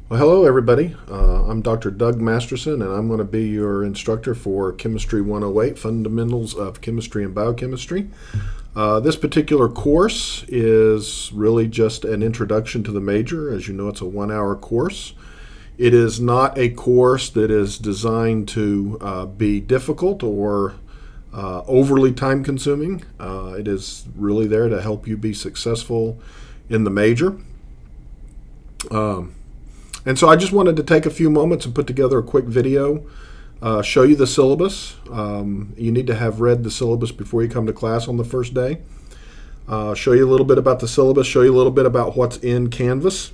Well, hello, everybody. I'm Dr. Doug Masterson, and I'm going to be your instructor for Chemistry 108, Fundamentals of Chemistry and Biochemistry. This particular course is really just an introduction to the major. As you know, it's a 1-hour course. It is not a course that is designed to be difficult or overly time-consuming. It is really there to help you be successful in the major. And so I just wanted to take a few moments and put together a quick video, show you the syllabus. You need to have read the syllabus before you come to class on the first day. Show you a little bit about the syllabus, show you a little bit about what's in Canvas.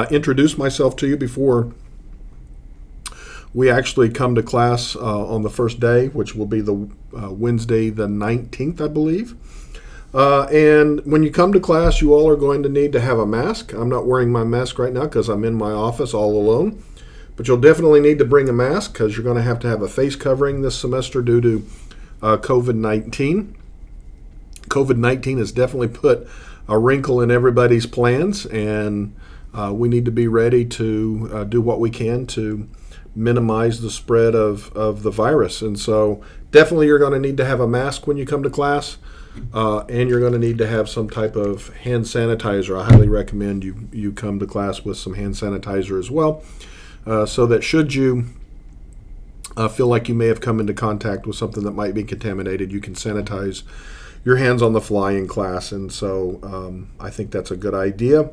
Introduce myself to you before we actually come to class on the first day, which will be the Wednesday the 19th, I believe. And when you come to class, you all are going to need to have a mask. I'm not wearing my mask right now because I'm in my office all alone. But you'll definitely need to bring a mask because you're going to have a face covering this semester due to COVID-19. COVID-19 has definitely put a wrinkle in everybody's plans, and we need to be ready to do what we can to minimize the spread of the virus. And so definitely you're going to need to have a mask when you come to class. And you're going to need to have some type of hand sanitizer. I highly recommend you come to class with some hand sanitizer as well, so that should you feel like you may have come into contact with something that might be contaminated, you can sanitize your hands on the fly in class. And so I think that's a good idea.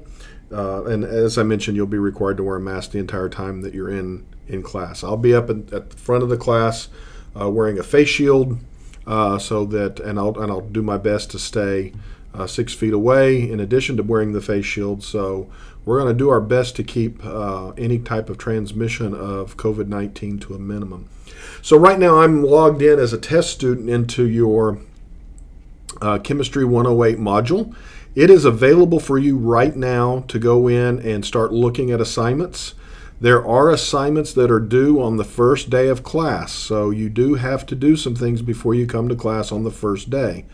And as I mentioned, you'll be required to wear a mask the entire time that you're in class. I'll be up at the front of the class wearing a face shield. So that, and I'll do my best to stay 6 feet away in addition to wearing the face shield. So we're going to do our best to keep any type of transmission of COVID-19 to a minimum. So right now I'm logged in as a test student into your Chemistry 108 module. It is available for you right now to go in and start looking at assignments. There are assignments that are due on the first day of class, so you do have to do some things before you come to class on the first day.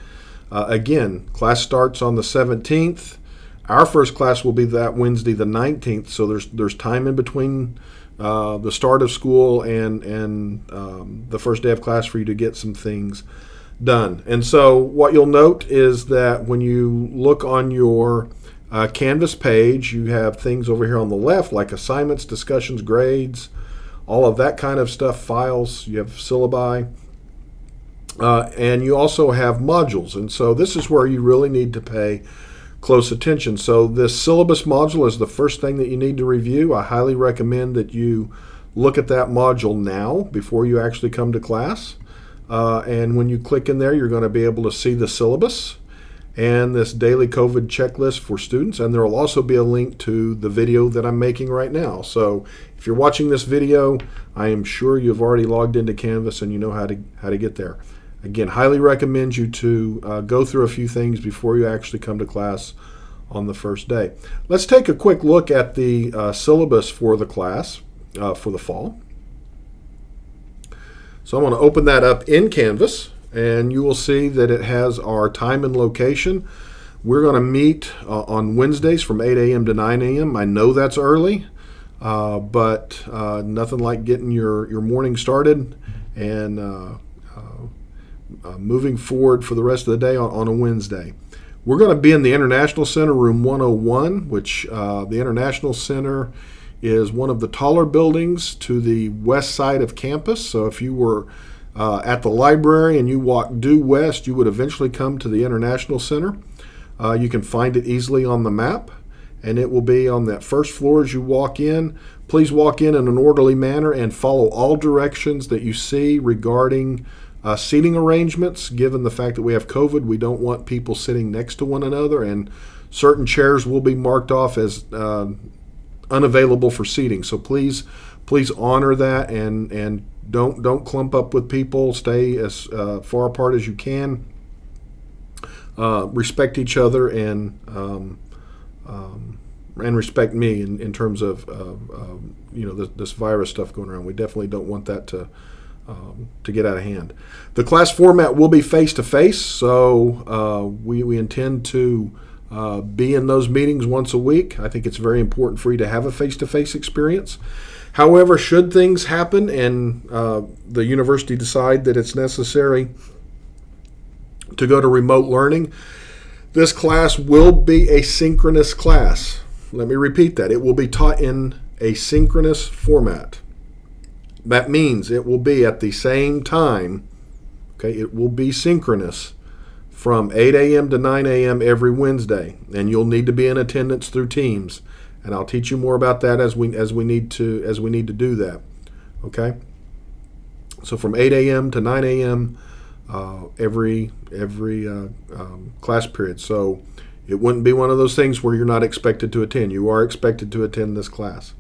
Again, class starts on the 17th. Our first class will be that Wednesday the 19th, so there's time in between the start of school and the first day of class for you to get some things done. And so what you'll note is that when you look on your Canvas page, you have things over here on the left like assignments, discussions, grades, all of that kind of stuff, files. You have syllabi, and you also have modules. And so this is where you really need to pay close attention. So this syllabus module is the first thing that you need to review. I highly recommend that you look at that module now before you actually come to class. And when you click in there, you're going to be able to see the syllabus and this daily COVID checklist for students. And there will also be a link to the video that I'm making right now. So if you're watching this video, I am sure you've already logged into Canvas and you know how to get there. Again, highly recommend you to go through a few things before you actually come to class on the first day. Let's take a quick look at the syllabus for the class for the fall. So I'm going to open that up in Canvas, and you will see that it has our time and location. We're going to meet on Wednesdays from 8 a.m. to 9 a.m. I know that's early, but nothing like getting your morning started and moving forward for the rest of the day on a Wednesday. We're going to be in the International Center, room 101, which the International Center is one of the taller buildings to the west side of campus. So if you were at the library and you walk due west, you would eventually come to the International Center. You can find it easily on the map, and it will be on that first floor as you walk in. Please walk in an orderly manner and follow all directions that you see regarding seating arrangements. Given the fact that we have COVID, we don't want people sitting next to one another, and certain chairs will be marked off as unavailable for seating. So please honor that and don't clump up with people. Stay as far apart as you can. Respect each other and respect me in terms of this virus stuff going around. We definitely don't want that to get out of hand. The class format will be face-to-face, so we intend to be in those meetings once a week. I think it's very important for you to have a face-to-face experience. However, should things happen and the university decide that it's necessary to go to remote learning, this class will be a synchronous class. Let me repeat that. It will be taught in a synchronous format. That means it will be at the same time. Okay, it will be synchronous from 8 a.m. to 9 a.m. every Wednesday, and you'll need to be in attendance through Teams. And I'll teach you more about that as we need to do that. Okay. So from 8 a.m. to 9 a.m. Every class period. So it wouldn't be one of those things where you're not expected to attend. You are expected to attend this class.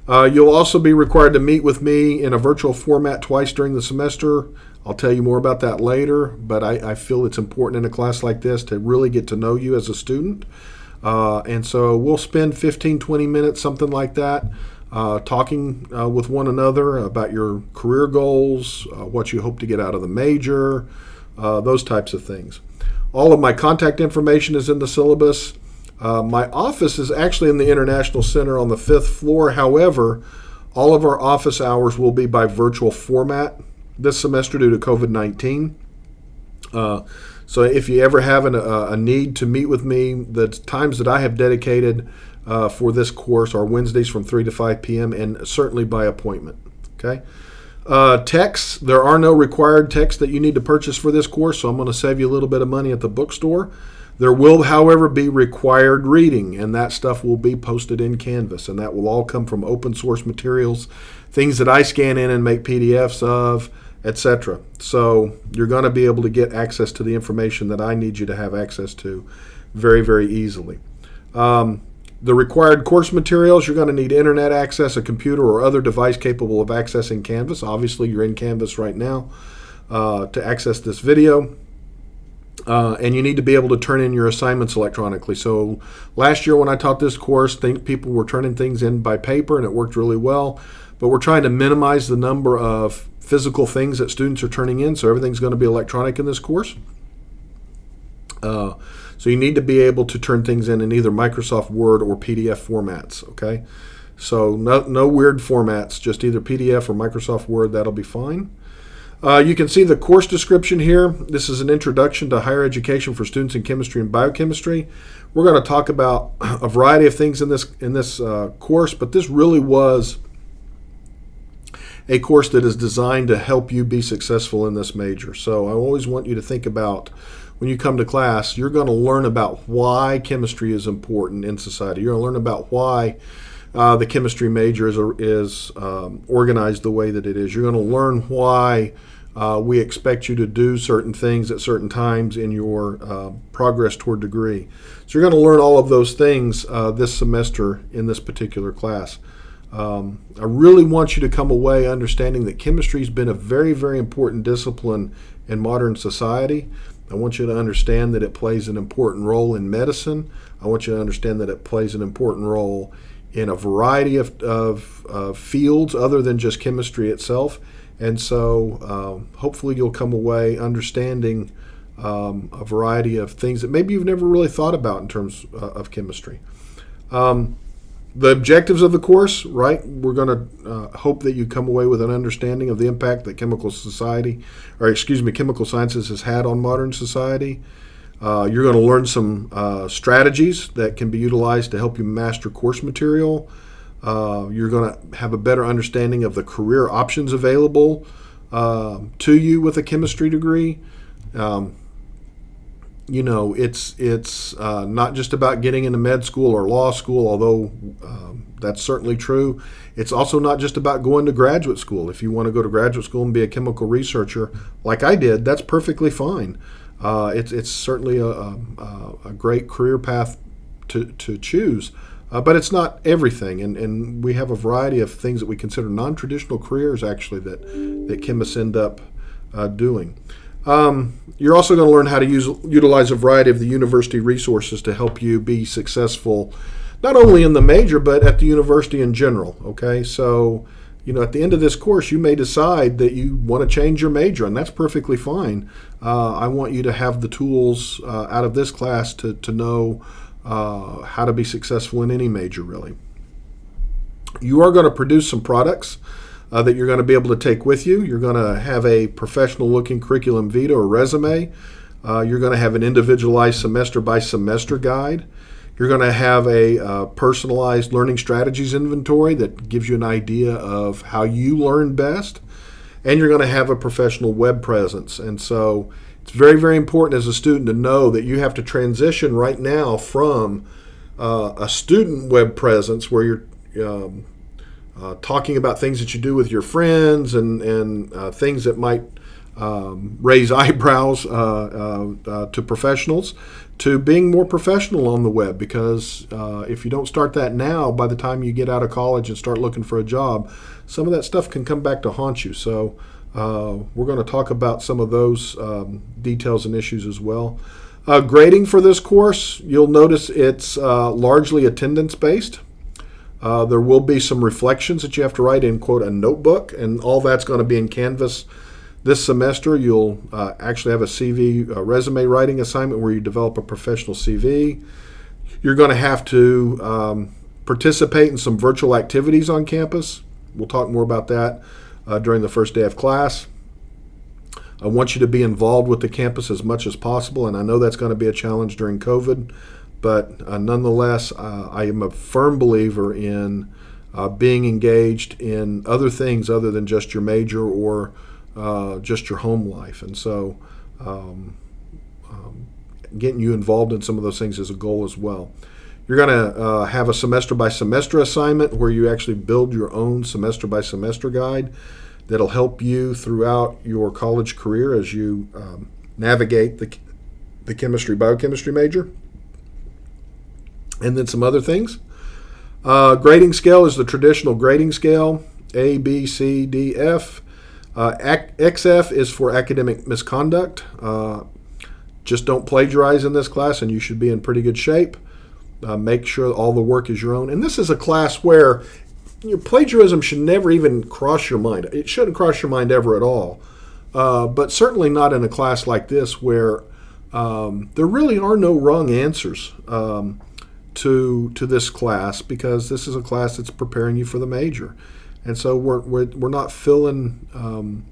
You'll also be required to meet with me in a virtual format twice during the semester. I'll tell you more about that later, but I feel it's important in a class like this to really get to know you as a student. And so we'll spend 15, 20 minutes, something like that, talking with one another about your career goals, what you hope to get out of the major, those types of things. All of my contact information is in the syllabus. My office is actually in the International Center on the 5th floor. However, all of our office hours will be by virtual format this semester due to COVID-19. So if you ever have a need to meet with me, the times that I have dedicated for this course are Wednesdays from 3 to 5 p.m. and certainly by appointment. Okay. Texts, there are no required texts that you need to purchase for this course, so I'm going to save you a little bit of money at the bookstore. There will, however, be required reading, and that stuff will be posted in Canvas, and that will all come from open source materials, things that I scan in and make PDFs of, etc. So you're going to be able to get access to the information that I need you to have access to very, very easily. The required course materials, you're going to need internet access, a computer, or other device capable of accessing Canvas. Obviously, you're in Canvas right now to access this video. And you need to be able to turn in your assignments electronically. So last year when I taught this course, people were turning things in by paper, and it worked really well. But we're trying to minimize the number of physical things that students are turning in, so everything's going to be electronic in this course. So you need to be able to turn things in either Microsoft Word or PDF formats, okay? So no weird formats, just either PDF or Microsoft Word, that'll be fine. You can see the course description here. This is an introduction to higher education for students in chemistry and biochemistry. We're going to talk about a variety of things in this course, but this really was a course that is designed to help you be successful in this major. So I always want you to think about, when you come to class, you're going to learn about why chemistry is important in society. You're going to learn about why the chemistry major is organized the way that it is. You're going to learn why we expect you to do certain things at certain times in your progress toward degree. So you're going to learn all of those things this semester in this particular class. I really want you to come away understanding that chemistry has been a very, very important discipline in modern society. I want you to understand that it plays an important role in medicine. I want you to understand that it plays an important role in a variety of fields other than just chemistry itself. And so hopefully you'll come away understanding a variety of things that maybe you've never really thought about in terms of chemistry. The objectives of the course, right? We're going to hope that you come away with an understanding of the impact that chemical sciences has had on modern society. You're going to learn some strategies that can be utilized to help you master course material. You're going to have a better understanding of the career options available to you with a chemistry degree. It's not just about getting into med school or law school, although that's certainly true. It's also not just about going to graduate school. If you want to go to graduate school and be a chemical researcher, like I did, that's perfectly fine. It's certainly a great career path to choose, but it's not everything. And we have a variety of things that we consider non-traditional careers, actually, that chemists end up doing. You're also going to learn how to utilize a variety of the university resources to help you be successful, not only in the major, but at the university in general. Okay, so at the end of this course, you may decide that you want to change your major, and that's perfectly fine. I want you to have the tools out of this class to know how to be successful in any major, really. You are going to produce some products that you're going to be able to take with you. You're going to have a professional-looking curriculum vitae or resume. You're going to have an individualized semester-by-semester guide. You're going to have a personalized learning strategies inventory that gives you an idea of how you learn best. And you're going to have a professional web presence. And so it's very, very important as a student to know that you have to transition right now from a student web presence where you're talking about things that you do with your friends and things that might raise eyebrows to professionals, to being more professional on the web, because if you don't start that now, by the time you get out of college and start looking for a job, some of that stuff can come back to haunt you. So we're going to talk about some of those details and issues as well. Grading for this course, you'll notice it's largely attendance-based. There will be some reflections that you have to write in, quote, a notebook, and all that's going to be in Canvas. This semester, you'll actually have a CV resume writing assignment where you develop a professional CV. You're going to have to participate in some virtual activities on campus. We'll talk more about that during the first day of class. I want you to be involved with the campus as much as possible, and I know that's going to be a challenge during COVID, but nonetheless, I am a firm believer in being engaged in other things other than just your major or just your home life. And so getting you involved in some of those things is a goal as well. You're going to have a semester-by-semester assignment where you actually build your own semester-by-semester guide that'll help you throughout your college career as you navigate the biochemistry major. And then some other things. Grading scale is the traditional grading scale, A, B, C, D, F. XF is for academic misconduct. Just don't plagiarize in this class and you should be in pretty good shape. Make sure all the work is your own. And this is a class where plagiarism should never even cross your mind. It shouldn't cross your mind ever at all. But certainly not in a class like this where there really are no wrong answers to this class, because this is a class that's preparing you for the major. And so we're not filling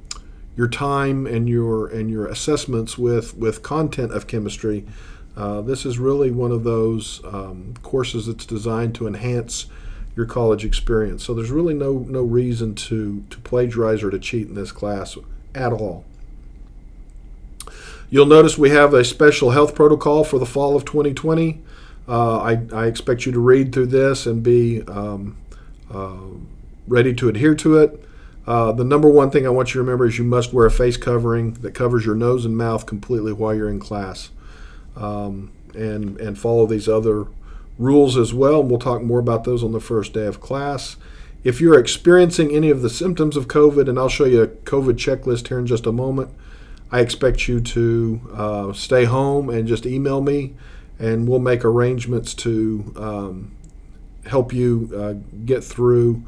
your time and your assessments with content of chemistry. This is really one of those courses that's designed to enhance your college experience. So there's really no reason to plagiarize or to cheat in this class at all. You'll notice we have a special health protocol for the fall of 2020. I expect you to read through this and be ready to adhere to it. The number one thing I want you to remember is you must wear a face covering that covers your nose and mouth completely while you're in class. And follow these other rules as well. We'll talk more about those on the first day of class. If you're experiencing any of the symptoms of COVID, and I'll show you a COVID checklist here in just a moment, I expect you to stay home and just email me, and we'll make arrangements to help you get through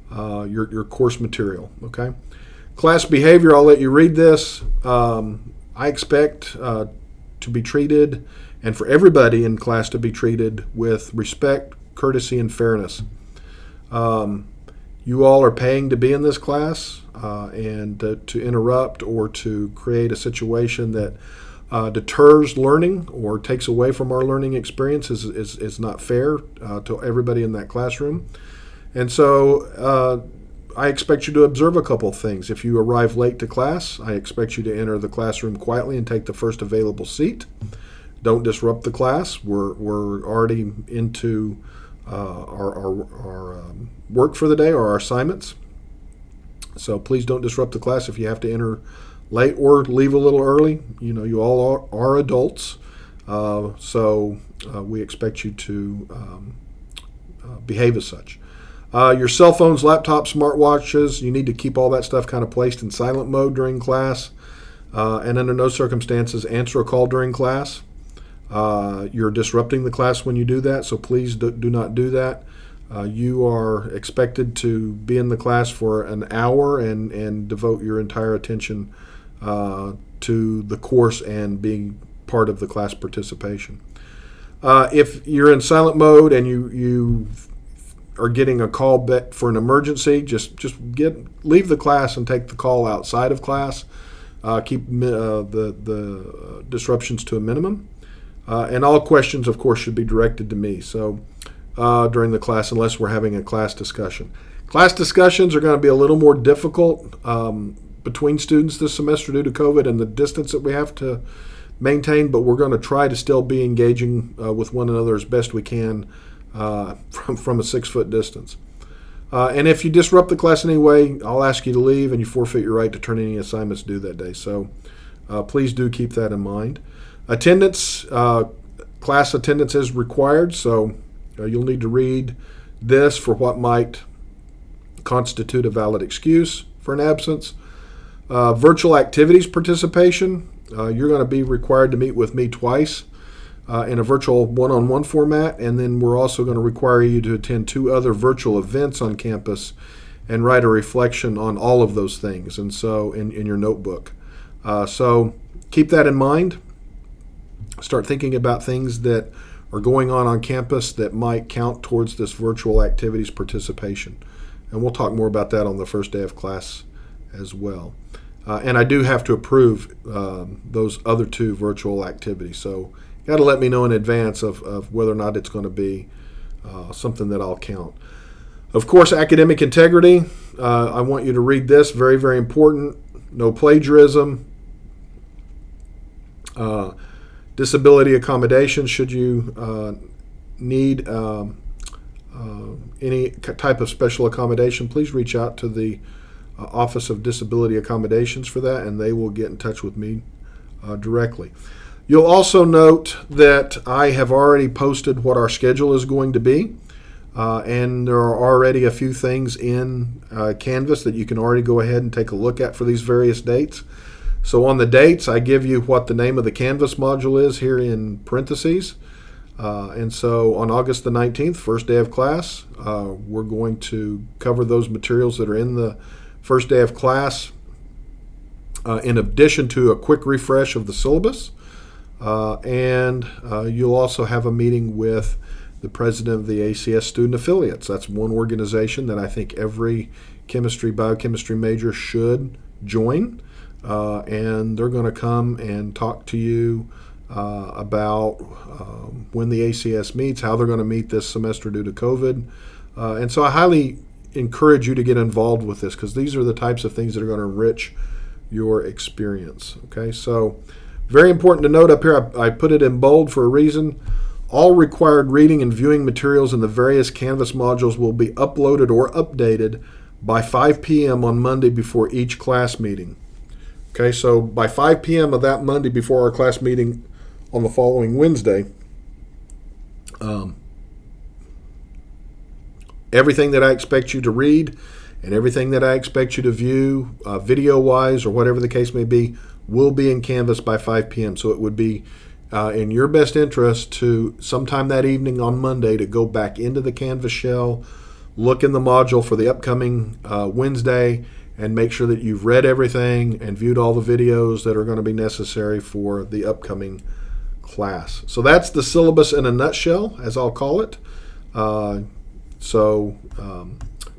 your course material. Okay. Class behavior, I'll let you read this. I expect to be treated, and for everybody in class to be treated with respect, courtesy, and fairness. You all are paying to be in this class, and to interrupt or to create a situation that deters learning or takes away from our learning experience is not fair to everybody in that classroom. And so I expect you to observe a couple of things. If you arrive late to class, I expect you to enter the classroom quietly and take the first available seat. Don't disrupt the class. We're already into our work for the day or our assignments. So please don't disrupt the class. If you have to enter late or leave a little early, you all are adults. So we expect you to behave as such. Your cell phones, laptops, smartwatches, you need to keep all that stuff kind of placed in silent mode during class. And under no circumstances answer a call during class. You're disrupting the class when you do that, so please do not do that. You are expected to be in the class for an hour and devote your entire attention to the course and being part of the class participation. If you're in silent mode and you are getting a call back for an emergency, just leave the class and take the call outside of class. Keep the disruptions to a minimum. And all questions, of course, should be directed to me. So during the class, unless we're having a class discussion. Class discussions are going to be a little more difficult between students this semester due to COVID and the distance that we have to maintain, but we're going to try to still be engaging with one another as best we can from a 6-foot distance. And if you disrupt the class in any way, I'll ask you to leave and you forfeit your right to turn any assignments due that day. So please do keep that in mind. Attendance, class attendance is required, so you'll need to read this for what might constitute a valid excuse for an absence. Virtual activities participation, you're going to be required to meet with me twice in a virtual one-on-one format, and then we're also going to require you to attend 2 other virtual events on campus and write a reflection on all of those things, and so in your notebook. So keep that in mind. Start thinking about things that are going on campus that might count towards this virtual activities participation. And we'll talk more about that on the first day of class as well. And I do have to approve those other 2 virtual activities. So you got to let me know in advance of whether or not it's going to be something that I'll count. Of course, academic integrity. I want you to read this. Very, very important. No plagiarism. Disability accommodation, should you need any type of special accommodation, please reach out to the Office of Disability Accommodations for that, and they will get in touch with me directly. You'll also note that I have already posted what our schedule is going to be, and there are already a few things in Canvas that you can already go ahead and take a look at for these various dates. So on the dates, I give you what the name of the Canvas module is here in parentheses. And so on August the 19th, first day of class, we're going to cover those materials that are in the first day of class, in addition to a quick refresh of the syllabus. And you'll also have a meeting with the president of the ACS student affiliates. That's one organization that I think every biochemistry major should join. And they're going to come and talk to you about when the ACS meets, how they're going to meet this semester due to COVID. And so I highly encourage you to get involved with this, because these are the types of things that are going to enrich your experience. Okay, so very important to note up here, I put it in bold for a reason. All required reading and viewing materials in the various Canvas modules will be uploaded or updated by 5 p.m. on Monday before each class meeting. Okay, so by 5 p.m. of that Monday before our class meeting on the following Wednesday, everything that I expect you to read and everything that I expect you to view video-wise or whatever the case may be will be in Canvas by 5 p.m. So it would be in your best interest to sometime that evening on Monday to go back into the Canvas shell, look in the module for the upcoming Wednesday, and make sure that you've read everything and viewed all the videos that are going to be necessary for the upcoming class. So that's the syllabus in a nutshell, as I'll call it. So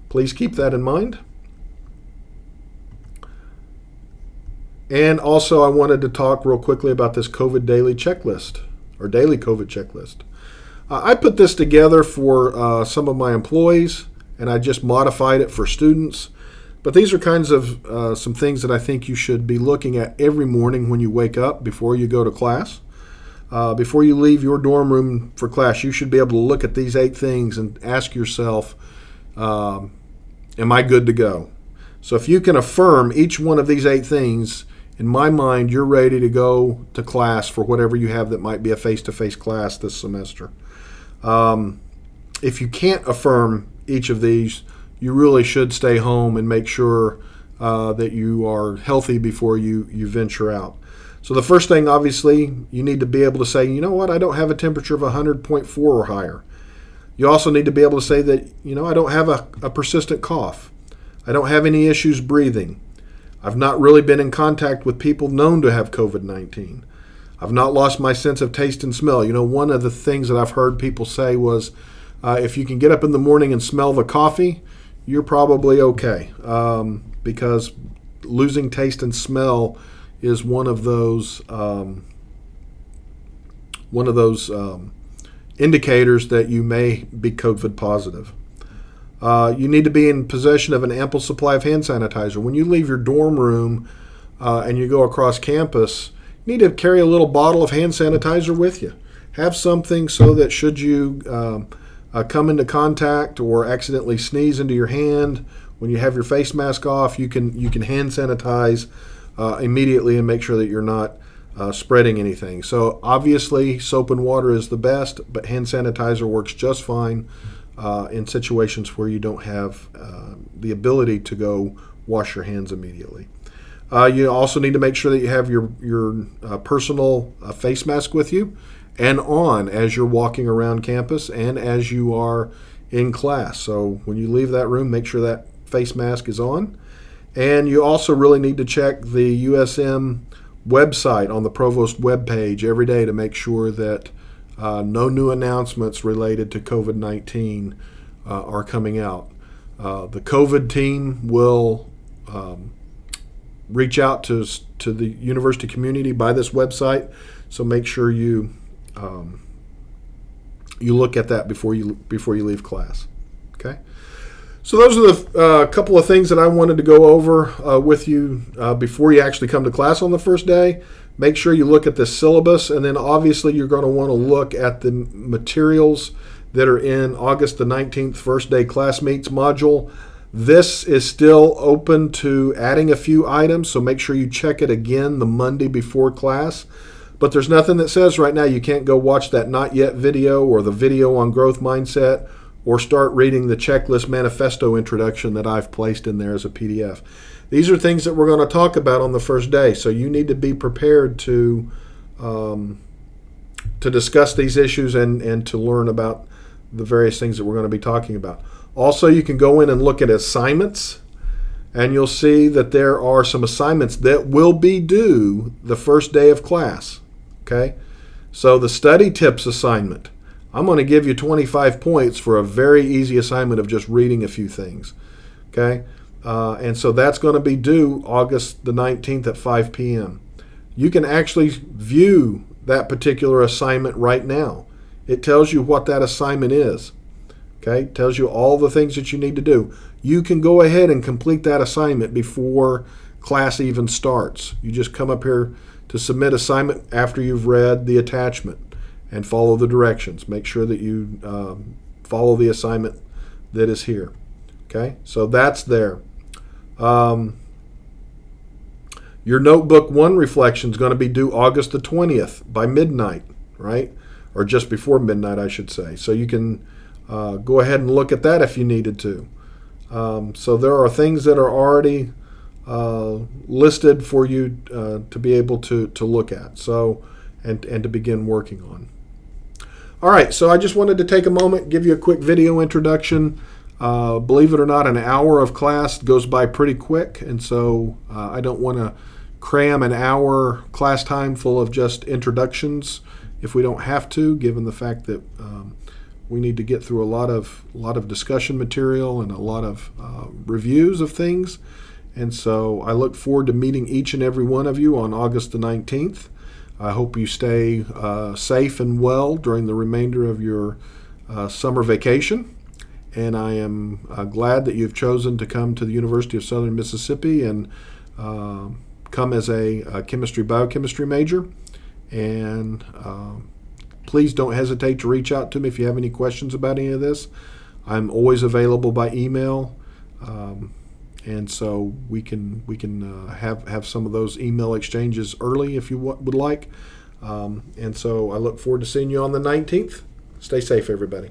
please keep that in mind. And also I wanted to talk real quickly about this COVID daily checklist, or daily COVID checklist. I put this together for some of my employees, and I just modified it for students. But these are kinds of some things that I think you should be looking at every morning when you wake up before you go to class. Before you leave your dorm room for class, you should be able to look at these 8 things and ask yourself, am I good to go? So if you can affirm each one of these 8 things, in my mind, you're ready to go to class for whatever you have that might be a face-to-face class this semester. If you can't affirm each of these, you really should stay home and make sure that you are healthy before you venture out. So the first thing, obviously, you need to be able to say, you know what, I don't have a temperature of 100.4 or higher. You also need to be able to say that, I don't have a persistent cough. I don't have any issues breathing. I've not really been in contact with people known to have COVID-19. I've not lost my sense of taste and smell. One of the things that I've heard people say was, if you can get up in the morning and smell the coffee, you're probably okay, because losing taste and smell is one of those indicators that you may be COVID positive. You need to be in possession of an ample supply of hand sanitizer. When you leave your dorm room and you go across campus, you need to carry a little bottle of hand sanitizer with you. Have something so that should you come into contact or accidentally sneeze into your hand, when you have your face mask off, you can hand sanitize immediately and make sure that you're not spreading anything. So obviously soap and water is the best, but hand sanitizer works just fine in situations where you don't have the ability to go wash your hands immediately. You also need to make sure that you have your personal face mask with you and on as you're walking around campus and as you are in class. So when you leave that room, make sure that face mask is on. And you also really need to check the USM website on the Provost webpage every day to make sure that no new announcements related to COVID-19 are coming out. The COVID team will reach out to the university community by this website, so make sure you look at that before you leave class. Okay. So those are the couple of things that I wanted to go over with you before you actually come to class on the first day. Make sure you look at the syllabus, and then obviously you're going to want to look at the materials that are in August the 19th First Day Class Meets module. This is still open to adding a few items, so make sure you check it again the Monday before class. But there's nothing that says right now you can't go watch that Not Yet video or the video on growth mindset or start reading the checklist manifesto introduction that I've placed in there as a PDF. These are things that we're going to talk about on the first day, so you need to be prepared to discuss these issues and to learn about the various things that we're going to be talking about. Also, you can go in and look at assignments, and you'll see that there are some assignments that will be due the first day of class. Okay? So the study tips assignment, I'm going to give you 25 points for a very easy assignment of just reading a few things. Okay? And so that's going to be due August the 19th at 5 p.m. You can actually view that particular assignment right now. It tells you what that assignment is. Okay? It tells you all the things that you need to do. You can go ahead and complete that assignment before class even starts. You just come up here to submit assignment after you've read the attachment and follow the directions. Make sure that you follow the assignment that is here. Okay? So that's there. Your notebook 1 reflection is going to be due August the 20th by midnight, right? Or just before midnight, I should say. So you can go ahead and look at that if you needed to. So there are things that are already listed for you to be able to look at, so and to begin working on. All right, so I just wanted to take a moment, give you a quick video introduction. Believe it or not, an hour of class goes by pretty quick, and so I don't want to cram an hour class time full of just introductions if we don't have to, given the fact that we need to get through a lot of discussion material and a lot of reviews of things. And so I look forward to meeting each and every one of you on August the 19th. I hope you stay safe and well during the remainder of your summer vacation. And I am glad that you've chosen to come to the University of Southern Mississippi and come as a biochemistry major. And please don't hesitate to reach out to me if you have any questions about any of this. I'm always available by email, and so we can have some of those email exchanges early if you would like. And so I look forward to seeing you on the 19th. Stay safe, everybody.